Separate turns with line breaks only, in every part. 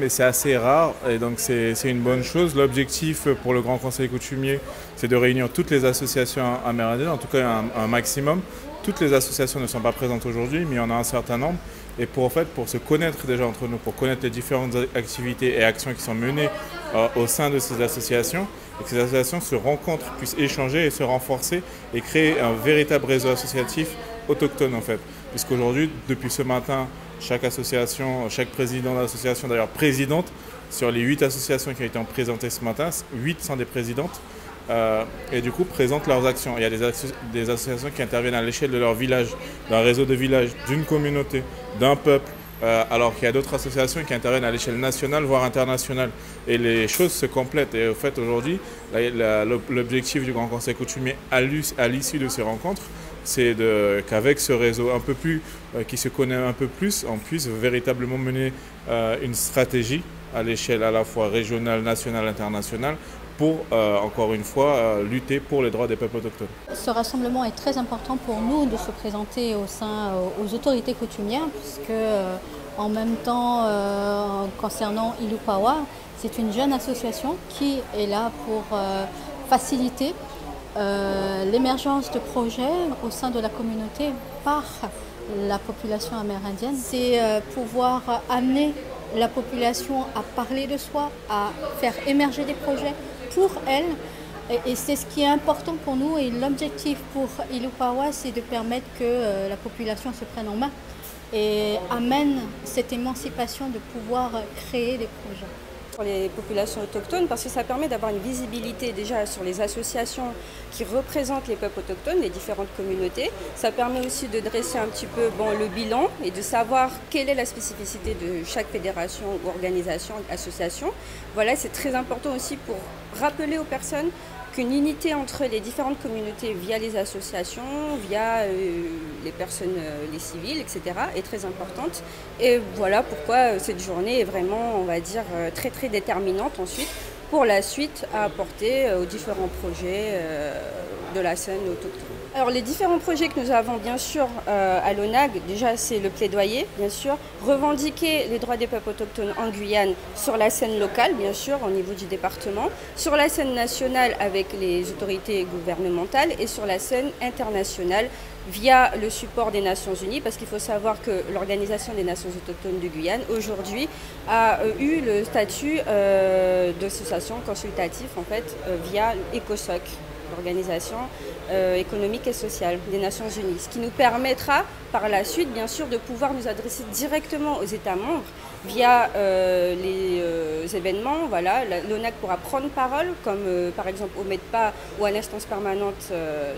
Mais c'est assez rare et donc c'est une bonne chose. L'objectif pour le Grand Conseil coutumier, c'est de réunir toutes les associations amérindiennes, en tout cas un maximum. Toutes les associations ne sont pas présentes aujourd'hui, mais il y en a un certain nombre. Et pour se connaître déjà entre nous, pour connaître les différentes activités et actions qui sont menées au sein de ces associations, et que ces associations se rencontrent, puissent échanger et se renforcer et créer un véritable réseau associatif autochtone en fait. Puisqu'aujourd'hui, depuis ce matin, chaque association, chaque président d'association, d'ailleurs présidente, sur les 8 associations qui ont été présentées ce matin, 8 sont des présidentes et du coup présentent leurs actions. Il y a des associations qui interviennent à l'échelle de leur village, d'un réseau de villages, d'une communauté, d'un peuple, alors qu'il y a d'autres associations qui interviennent à l'échelle nationale, voire internationale. Et les choses se complètent. Et au fait, aujourd'hui, l'objectif du Grand Conseil coutumier à l'issue de ces rencontres, c'est qu'avec ce réseau un peu plus, qui se connaît un peu plus, on puisse véritablement mener une stratégie à l'échelle à la fois régionale, nationale, internationale, pour, encore une fois, lutter pour les droits des peuples autochtones.
Ce rassemblement est très important pour nous de se présenter aux autorités coutumières, puisque en même temps, concernant Ilupawa, c'est une jeune association qui est là pour faciliter l'émergence de projets au sein de la communauté par la population amérindienne. C'est pouvoir amener la population à parler de soi, à faire émerger des projets pour elle. Et c'est ce qui est important pour nous. Et l'objectif pour Ilupawa, c'est de permettre que la population se prenne en main et amène cette émancipation de pouvoir créer des projets.
Pour les populations autochtones, parce que ça permet d'avoir une visibilité déjà sur les associations qui représentent les peuples autochtones, les différentes communautés. Ça permet aussi de dresser un petit peu le bilan et de savoir quelle est la spécificité de chaque fédération, organisation, association. Voilà, c'est très important aussi pour rappeler aux personnes qu'une unité entre les différentes communautés via les associations, via les personnes, les civils, etc. est très importante. Et voilà pourquoi cette journée est vraiment, on va dire, très très déterminante ensuite pour la suite à apporter aux différents projets de la scène autochtone. Alors les différents projets que nous avons bien sûr à l'ONAG, déjà c'est le plaidoyer bien sûr, revendiquer les droits des peuples autochtones en Guyane sur la scène locale bien sûr au niveau du département, sur la scène nationale avec les autorités gouvernementales et sur la scène internationale via le support des Nations Unies, parce qu'il faut savoir que l'Organisation des Nations Autochtones de Guyane aujourd'hui a eu le statut d'association consultative en fait via ECOSOC, l'Organisation économique et sociale des Nations Unies, ce qui nous permettra par la suite bien sûr de pouvoir nous adresser directement aux États membres via les événements. Voilà, l'ONAG pourra prendre parole comme par exemple au MEDPA ou à l'instance permanente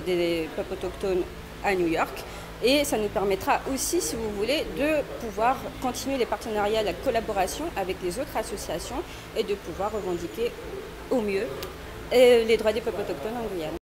des peuples autochtones à New York. Et ça nous permettra aussi, si vous voulez, de pouvoir continuer les partenariats, la collaboration avec les autres associations et de pouvoir revendiquer au mieux les droits des peuples autochtones en Guyane.